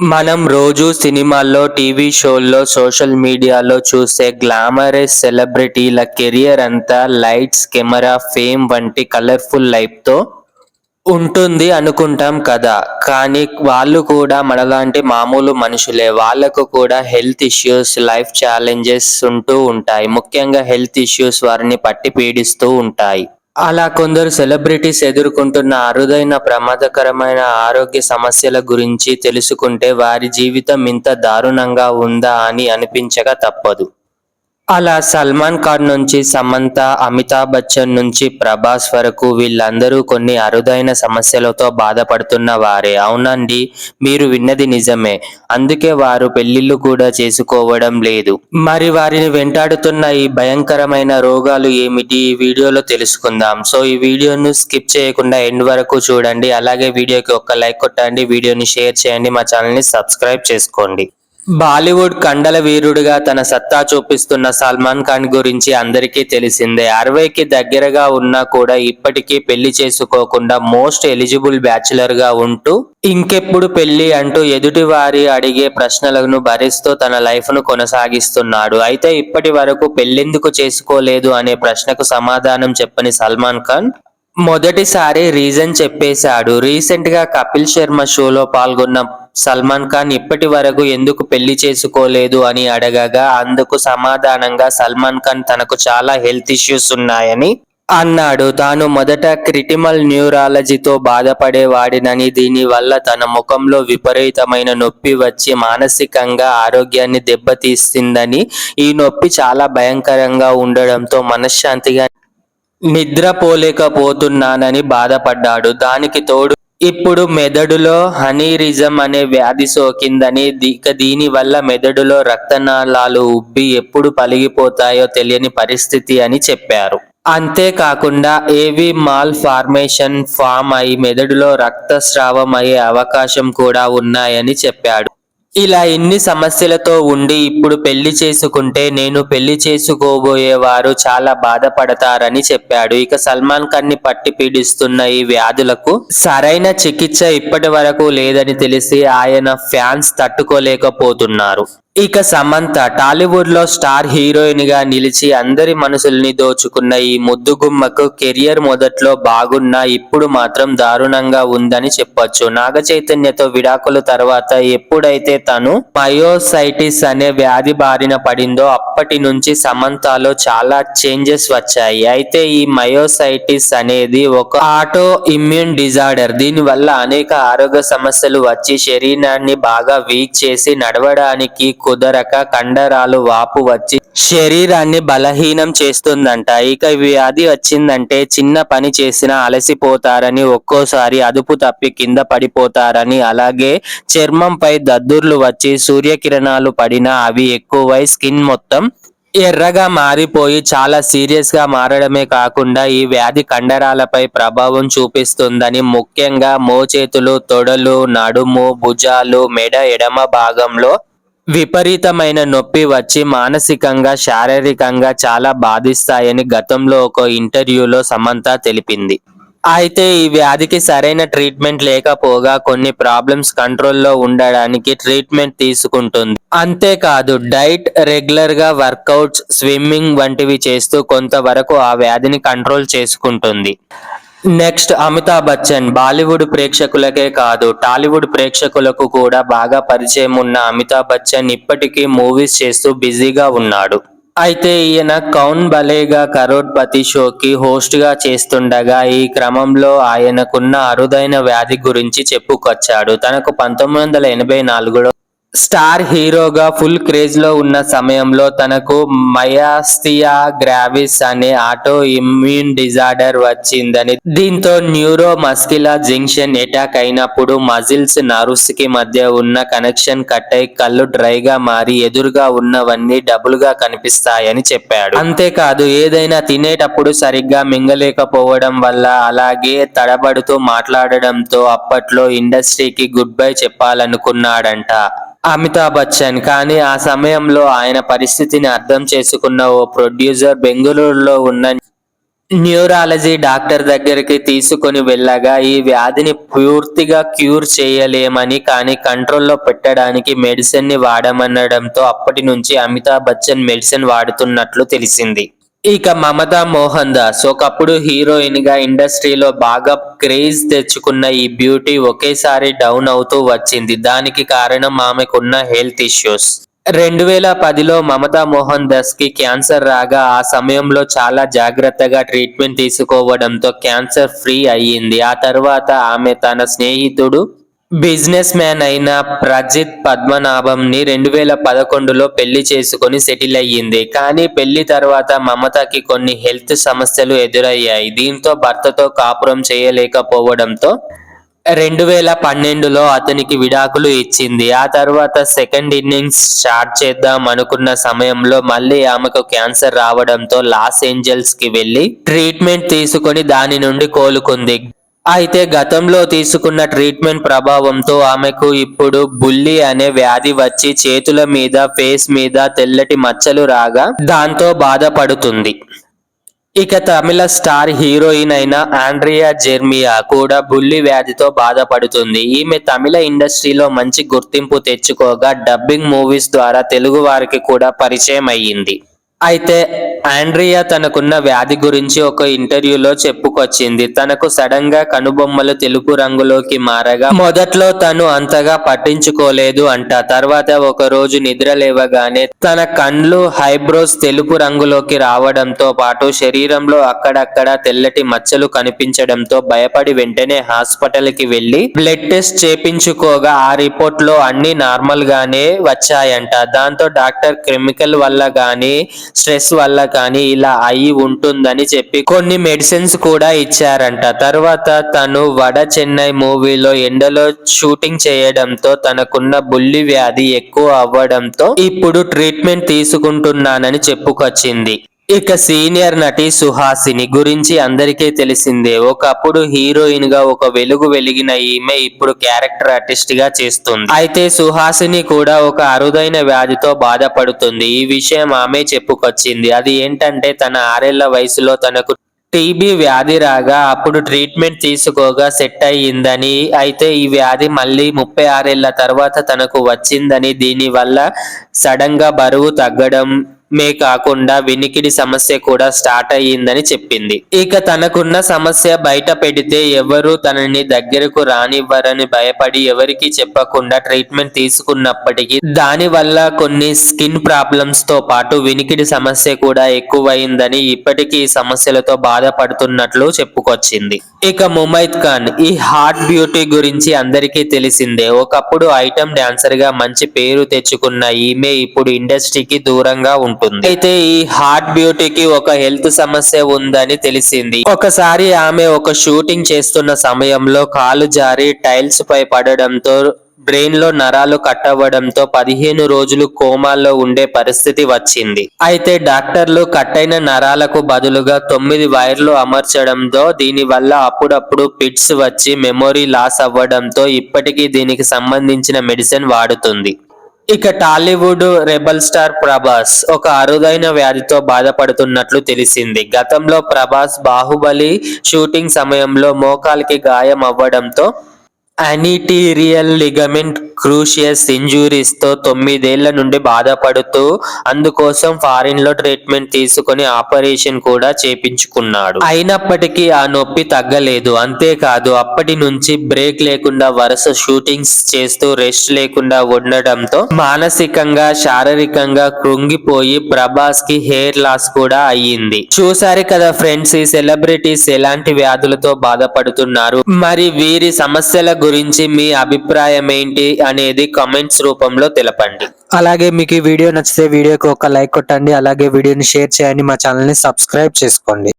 మనం రోజూ సినిమాల్లో, టీవీ షోల్లో, సోషల్ మీడియాలో చూసే గ్లామరస్ సెలబ్రిటీల కెరియర్ అంతా లైట్స్, కెమెరా, ఫేమ్ వంటి కలర్‌ఫుల్ లైఫ్‌తో ఉంటుంది అనుకుంటాం కదా! కానీ వాళ్ళు కూడా మనలాంటి మామూలు మనుషులే. వాళ్ళకు కూడా హెల్త్ ఇష్యూస్, లైఫ్ ఛాలెంజెస్ ఉంటూ ఉంటాయి. ముఖ్యంగా హెల్త్ ఇష్యూస్ వారిని పట్టి పీడిస్తూ ఉంటాయి. అలా కొందరు సెలబ్రిటీస్ ఎదుర్కొంటున్న అరుదైన ప్రమాదకరమైన ఆరోగ్య సమస్యల గురించి తెలుసుకుంటే వారి జీవితం ఇంత దారుణంగా ఉందా అని అనిపించక తప్పదు. అలా సల్మాన్ ఖాన్ నుంచి సమంత, అమితాబ్ బచ్చన్ నుంచి ప్రభాస్ వరకు వీళ్ళందరూ కొన్ని అరుదైన సమస్యలతో బాధపడుతున్న వారే. అవునండి, మీరు విన్నది నిజమే. అందుకే వారు పెళ్లిళ్లు కూడా చేసుకోవడం లేదు. మరి వారిని వెంటాడుతున్న ఈ భయంకరమైన రోగాలు ఏమిటి? ఈ వీడియోలో తెలుసుకుందాం. సో ఈ వీడియోను స్కిప్ చేయకుండా ఎండ్ వరకు చూడండి. అలాగే వీడియోకి ఒక లైక్ కొట్టండి, వీడియోని షేర్ చేయండి, మా ఛానల్ని సబ్స్క్రైబ్ చేసుకోండి. బాలీవుడ్ కండల వీరుడిగా తన సత్తా చూపిస్తున్న సల్మాన్ ఖాన్ గురించి అందరికీ తెలిసిందే. 60కి దగ్గరగా ఉన్నా కూడా ఇప్పటికీ పెళ్లి చేసుకోకుండా మోస్ట్ ఎలిజిబుల్ బ్యాచులర్ గా ఉంటూ ఇంకెప్పుడు పెళ్లి అంటూ ఎదుటివారి అడిగే ప్రశ్నలను భరిస్తూ తన లైఫ్ ను కొనసాగిస్తున్నాడు. అయితే ఇప్పటి వరకు పెళ్లెందుకు చేసుకోలేదు అనే ప్రశ్నకు సమాధానం చెప్పని సల్మాన్ ఖాన్ మొదటిసారి రీజన్ చెప్పేశాడు. రీసెంట్ గా కపిల్ శర్మ షోలో పాల్గొన్న సల్మాన్ ఖాన్ ఇప్పటి వరకు ఎందుకు పెళ్లి చేసుకోలేదు అని అడగగా అందుకు సమాధానంగా సల్మాన్ ఖాన్ తనకు చాలా హెల్త్ ఇష్యూస్ ఉన్నాయని అన్నాడు. తాను మొదట క్రిటికల్ న్యూరాలజీతో బాధపడేవాడినని, దీని వల్ల తన ముఖంలో విపరీతమైన నొప్పి వచ్చి మానసికంగా ఆరోగ్యాన్ని దెబ్బతీస్తుందని, ఈ నొప్పి చాలా భయంకరంగా ఉండడంతో మనశ్శాంతిగా నిద్రపోలేకపోతున్నానని బాధపడ్డాడు. దానికి తోడు ఇప్పుడు మెదడులో అనీరిజం అనే వ్యాధి సోకిందని, దీని వల్ల మెదడులో రక్తనాళాలు ఉబ్బి ఎప్పుడు పగిలిపోతాయో తెలియని పరిస్థితి అని చెప్పారు. అంతేకాకుండా ఏవి మాల్ ఫార్మేషన్ ఫామ్ అయి మెదడులో రక్తస్రావం అయ్యే అవకాశం కూడా ఉన్నాయని చెప్పాడు. ఇలా ఇన్ని సమస్యలతో ఉండి ఇప్పుడు పెళ్లి చేసుకుంటే నేను పెళ్లి చేసుకోబోయేవారు చాలా బాధపడతారని చెప్పాడు. ఇక సల్మాన్ ఖాన్ ని పట్టి పీడిస్తున్న ఈ వ్యాధులకు సరైన చికిత్స ఇప్పటి వరకు లేదని తెలిసి ఆయన ఫ్యాన్స్ తట్టుకోలేకపోతున్నారు. ఇక సమంత టాలీవుడ్ లో స్టార్ హీరోయిన్ గా నిలిచి అందరి మనసుల్ని దోచుకున్న ఈ ముద్దుగుమ్మకు కెరియర్ మొదట్లో బాగున్నా ఇప్పుడు మాత్రం దారుణంగా ఉందని చెప్పొచ్చు. నాగ చైతన్యతో విడాకుల తర్వాత ఎప్పుడైతే తను మయోసైటిస్ అనే వ్యాధి బారిన పడిందో అప్పటి నుంచి సమంతలో చాలా చేంజెస్ వచ్చాయి. అయితే ఈ మయోసైటిస్ అనేది ఒక ఆటో ఇమ్యూన్ డిజార్డర్. దీని వల్ల అనేక ఆరోగ్య సమస్యలు వచ్చి శరీరాన్ని బాగా వీక్ చేసి నడవడానికి కుదరక కండరాలు వాపు వచ్చి శరీరాన్ని బలహీనం చేస్తుందంట. ఇక వ్యాధి వచ్చిందంటే చిన్న పని చేసినా అలసిపోతారని, ఒక్కోసారి అదుపు తప్పి కింద పడిపోతారని, అలాగే చర్మంపై దద్దుర్లు వచ్చి సూర్యకిరణాలు పడినా అవి ఎక్కువై స్కిన్ మొత్తం ఎర్రగా మారిపోయి చాలా సీరియస్ గా మారడమే కాకుండా ఈ వ్యాధి కండరాలపై ప్రభావం చూపిస్తుందని, ముఖ్యంగా మోచేతులు, తొడలు, నడుము, భుజాలు, మెడ ఎడమ భాగంలో విపరీతమైన నొప్పి వచ్చి మానసికంగా, శారీరకంగా చాలా బాధిస్తాయని గతంలో ఒక ఇంటర్వ్యూలో సమంత తెలిపింది. అయితే ఈ వ్యాధికి సరైన ట్రీట్మెంట్ లేకపోగా కొన్ని ప్రాబ్లమ్స్ కంట్రోల్లో ఉండడానికి ట్రీట్మెంట్ తీసుకుంటుంది. అంతేకాదు డైట్, రెగ్యులర్ గా వర్కౌట్స్, స్విమ్మింగ్ వంటివి చేస్తూ కొంతవరకు ఆ వ్యాధిని కంట్రోల్ చేసుకుంటుంది. నెక్స్ట్ అమితాబ్ బచ్చన్. బాలీవుడ్ ప్రేక్షకులకే కాదు టాలీవుడ్ ప్రేక్షకులకు కూడా బాగా పరిచయం ఉన్న అమితాబ్ బచ్చన్ ఇప్పటికీ మూవీస్ చేస్తూ బిజీగా ఉన్నాడు. అయితే ఈయన కౌన్ బలేగా కరోడ్పతి షోకి హోస్ట్ గా చేస్తుండగా ఈ క్రమంలో ఆయనకున్న అరుదైన వ్యాధి గురించి చెప్పుకొచ్చాడు. తనకు 1984లో స్టార్ హీరోగా ఫుల్ క్రేజ్ లో ఉన్న సమయంలో తనకు మయాస్థియా గ్రావిస్ అనే ఆటో ఇమ్యూన్ డిజార్డర్ వచ్చిందని, దీంతో న్యూరో మస్క్యులర్ జంక్షన్ అటాక్ అయినప్పుడు మజిల్స్, నర్వ్స్ కి మధ్య ఉన్న కనెక్షన్ కట్ అయి కళ్ళు డ్రైగా మారి ఎదురుగా ఉన్నవన్నీ డబుల్ గా కనిపిస్తాయని చెప్పాడు. అంతేకాదు ఏదైనా తినేటప్పుడు సరిగ్గా మింగలేకపోవడం వల్ల, అలాగే తడబడుతూ మాట్లాడడంతో అప్పట్లో ఇండస్ట్రీకి గుడ్ బై చెప్పాలనుకున్నాడంట అమితాబ్ బచ్చన్. కానీ ఆ సమయంలో ఆయన పరిస్థితిని అర్థం చేసుకున్న ఓ ప్రొడ్యూసర్ బెంగళూరులో ఉన్న న్యూరాలజీ డాక్టర్ దగ్గరికి తీసుకొని వెళ్ళగా ఈ వ్యాధిని పూర్తిగా క్యూర్ చేయలేమని కానీ కంట్రోల్లో పెట్టడానికి మెడిసిన్ ని వాడమనడంతో అప్పటి నుంచి అమితాబ్ బచ్చన్ మెడిసిన్ వాడుతున్నట్లు తెలిసింది. ఇక మమతా మోహన్ దాస్ ఒకప్పుడు హీరోయిన్ గా ఇండస్ట్రీలో బాగా క్రేజ్ తెచ్చుకున్న ఈ బ్యూటీ ఒకేసారి డౌన్ అవుతూ వచ్చింది. దానికి కారణం ఆమెకున్న హెల్త్ ఇష్యూస్. 2010లో మమతా మోహన్ దాస్ కి క్యాన్సర్ రాగా ఆ సమయంలో చాలా జాగ్రత్తగా ట్రీట్మెంట్ తీసుకోవడంతో క్యాన్సర్ ఫ్రీ అయ్యింది. ఆ తర్వాత ఆమె తన స్నేహితుడు బిజినెస్ మ్యాన్ అయిన ప్రజిత్ పద్మనాభంని 2011లో పెళ్లి చేసుకొని సెటిల్ అయ్యింది. కానీ పెళ్లి తర్వాత మమతకి కొన్ని హెల్త్ సమస్యలు ఎదురయ్యాయి. దీంతో భర్తతో కాపురం చేయలేకపోవడంతో 2012లో అతనికి విడాకులు ఇచ్చింది. ఆ తర్వాత సెకండ్ ఇన్నింగ్స్ స్టార్ట్ చేద్దాం అనుకున్న సమయంలో మళ్ళీ ఆమెకు క్యాన్సర్ రావడంతో లాస్ ఏంజల్స్ కి వెళ్లి ట్రీట్మెంట్ తీసుకొని దాని నుండి కోలుకుంది. అయితే గతంలో తీసుకున్న ట్రీట్మెంట్ ప్రభావంతో ఆమెకు ఇప్పుడు బుల్లి అనే వ్యాధి వచ్చి చేతుల మీద, ఫేస్ మీద తెల్లటి మచ్చలు రాగా దాంతో బాధపడుతుంది. ఇక తమిళ స్టార్ హీరోయిన్ అయిన ఆండ్రియా జెర్మియా కూడా బుల్లి వ్యాధితో బాధపడుతుంది. ఈమె తమిళ ఇండస్ట్రీలో మంచి గుర్తింపు తెచ్చుకోగా డబ్బింగ్ మూవీస్ ద్వారా తెలుగు వారికి కూడా పరిచయం అయ్యింది. అయితే ఆండ్రియా తనకున్న వ్యాధి గురించి ఒక ఇంటర్వ్యూలో చెప్పుకొచ్చింది. తనకు సడన్ గా కనుబొమ్మలు తెలుపు రంగులోకి మారగా మొదట్లో తను అంతగా పట్టించుకోలేదు అంట. తర్వాత ఒక రోజు నిద్ర లేవగానే తన కండ్లు, ఐబ్రోస్ తెలుపు రంగులోకి రావడంతో పాటు శరీరంలో అక్కడక్కడ తెల్లటి మచ్చలు కనిపించడంతో భయపడి వెంటనే హాస్పిటల్ కి వెళ్లి బ్లడ్ టెస్ట్ చేపించుకోగా ఆ రిపోర్ట్ లో అన్ని నార్మల్ గానే వచ్చాయంట. దాంతో డాక్టర్ కెమికల్ వల్ల గానీ స్ట్రెస్ వల్ల కానీ ఇలా అయి ఉంటుందని చెప్పి కొన్ని మెడిసిన్స్ కూడా ఇచ్చారంట. తర్వాత తను వడ చెన్నై మూవీలో ఎండలో షూటింగ్ చేయడంతో తనకున్న బుల్లి వ్యాధి ఎక్కువ అవ్వడంతో ఇప్పుడు ట్రీట్మెంట్ తీసుకుంటున్నానని చెప్పుకొచ్చింది. ఇక సీనియర్ నటి సుహాసిని గురించి అందరికీ తెలిసిందే. ఒకప్పుడు హీరోయిన్ గా ఒక వెలుగు వెలిగిన ఈమె ఇప్పుడు క్యారెక్టర్ ఆర్టిస్ట్ గా చేస్తుంది. అయితే సుహాసిని కూడా ఒక అరుదైన వ్యాధితో బాధపడుతుంది. ఈ విషయం ఆమె చెప్పుకొచ్చింది. అది ఏంటంటే తన 6 ఏళ్ల వయసులో తనకు టీబీ వ్యాధి రాగా అప్పుడు ట్రీట్మెంట్ తీసుకోగా సెట్ అయ్యిందని, అయితే ఈ వ్యాధి మళ్ళీ 36 ఏళ్ల తర్వాత తనకు వచ్చిందని, దీని వల్ల సడన్ గా బరువు తగ్గడం మే కాకుండా వినికిడి సమస్య కూడా స్టార్ట్ అయ్యిందని చెప్పింది. ఇక తనకున్న సమస్య బయట పెడితే ఎవరు తనని దగ్గరకు రానివ్వరని భయపడి ఎవరికి చెప్పకుండా ట్రీట్మెంట్ తీసుకున్నప్పటికీ దాని వల్ల కొన్ని స్కిన్ ప్రాబ్లమ్స్ తో పాటు వినికిడి సమస్య కూడా ఎక్కువైందని ఇప్పటికీ ఈ సమస్యలతో బాధపడుతున్నట్లు చెప్పుకొచ్చింది. ఇక ముమైత్ ఖాన్ ఈ హాట్ బ్యూటీ గురించి అందరికీ తెలిసిందే. ఒకప్పుడు ఐటమ్ డాన్సర్ గా మంచి పేరు తెచ్చుకున్న ఈమె ఇప్పుడు ఇండస్ట్రీకి దూరంగా ఉంటుంది. అయితే ఈ హాట్ బ్యూటీకి ఒక హెల్త్ సమస్య ఉందని తెలిసింది. ఒకసారి ఆమె ఒక షూటింగ్ చేస్తున్న సమయంలో కాలు జారి టైల్స్ పై పడడంతో బ్రెయిన్ లో నరాలు కట్ అవ్వడంతో 15 రోజులు కోమాల్లో ఉండే పరిస్థితి వచ్చింది. అయితే డాక్టర్లు కట్ అయిన నరాలకు బదులుగా 9 వైర్లు అమర్చడంతో దీని వల్ల అప్పుడప్పుడు పిట్స్ వచ్చి మెమొరీ లాస్ అవ్వడంతో ఇప్పటికీ దీనికి సంబంధించిన మెడిసిన్ వాడుతుంది. ఇక టాలీవుడ్ రెబల్ స్టార్ ప్రభాస్ ఒక అరుదైన వ్యాధితో బాధపడుతున్నట్లు తెలిసింది. గతంలో ప్రభాస్ బాహుబలి షూటింగ్ సమయంలో మోకాలికి గాయం అవ్వడంతో అనీటీరియల్ లిగమెంట్ క్రూషియస్ ఇంజురీస్ తో 9 ఏళ్ల నుండి బాధపడుతూ అందుకోసం ఫారిన్ లో ట్రీట్మెంట్ తీసుకుని ఆపరేషన్ కూడా చేపించుకున్నాడు. అయినప్పటికీ ఆ నొప్పి తగ్గలేదు. అంతేకాదు అప్పటి నుంచి బ్రేక్ లేకుండా వరుస షూటింగ్స్ చేస్తూ రెస్ట్ లేకుండా ఉండడంతో మానసికంగా, శారీరకంగా కృంగిపోయి ప్రభాస్ కి హెయిర్ లాస్ కూడా అయ్యింది. చూసారు కదా ఫ్రెండ్స్, ఈ సెలబ్రిటీస్ ఎలాంటి వ్యాధులతో బాధపడుతున్నారు. మరి వీరి సమస్యల గురించి మీ అభిప్రాయం ఏంటి అనేది కామెంట్స్ రూపంలో తెలపండి. అలాగే మీకు ఈ వీడియో నచ్చితే వీడియోకి ఒక లైక్ కొట్టండి. అలాగే వీడియోని షేర్ చేయండి. మా ఛానల్ ని సబ్స్క్రైబ్ చేసుకోండి.